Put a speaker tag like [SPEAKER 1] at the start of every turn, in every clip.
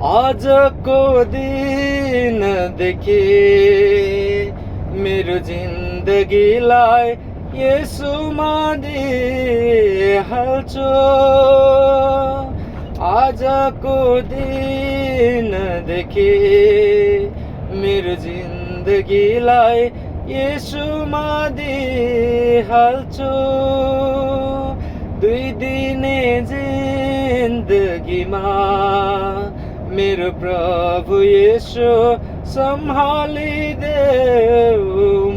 [SPEAKER 1] आजको दिनदेखि मेरो जिन्दगीलाई येशूमा दिइहाल्छु। आजको दिनदेखि मेरो जिन्दगीलाई येशूमा दिइहाल्छु। दुई दिने जिन्दगीमा मेरो प्रभु येशू सम्हालिदेऊ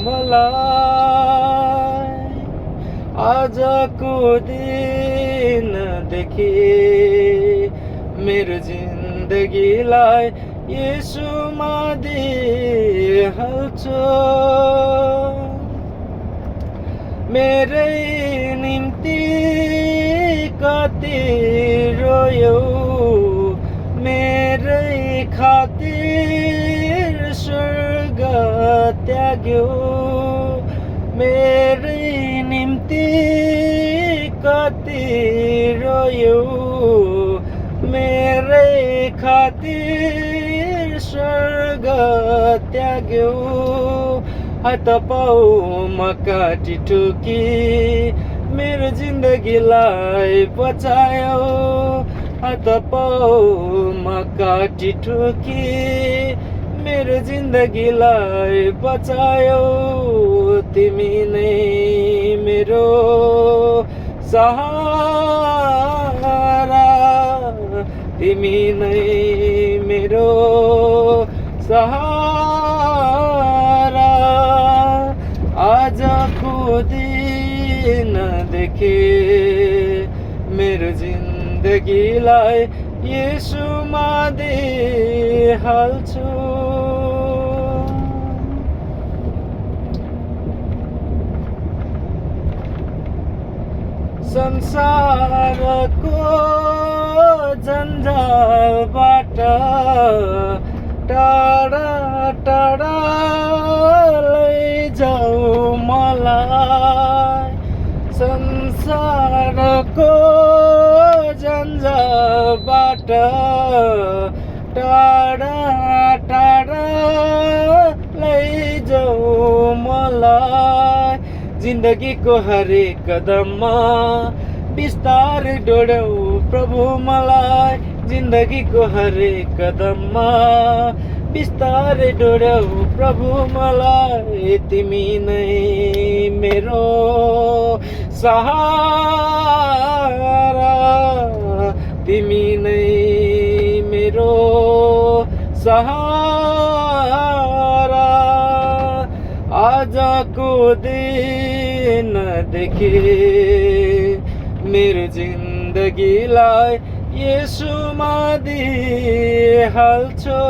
[SPEAKER 1] मलाई। आजको दिनदेखि मेरो जिन्दगीलाई येशूमा दिइहाल्छु। मेरै निम्ति कति रोयो, मेरै खातिर स्वर्ग त्याग्यो। मेरै निम्ति कति रोयो, मेरै खातिर स्वर्ग त्याग्यो। हात पाउमा काटी ठोकी मेरो जिन्दगीलाई बचायो। हात पाउमा काटी ठोकी मेरो जिन्दगीलाई बचायो। तिमी नै मेरो सहारा, तिमी नै मेरो सहारा। आजको दिनदेखि मेरो जिन्दगीलाई येशूमा दिइहाल्छु। संसारको जन्जालबाट टाढा टाढा लैजाऊ मलाई। संसारको जन्जालबाट टाढा टाढा लैजाऊ मलाई। जिन्दगीको हरेक कदममा बिस्तारै डोर्याऊ प्रभु मलाई। जिन्दगीको हरेक कदममा बिस्तारै डोर्याऊ प्रभु मलाई। तिमी नै मेरो सहारा, तिमी नै मेरो सहारा। आजको दिनदेखि मेरो जिन्दगीलाई येशूमा दिइहाल्छु।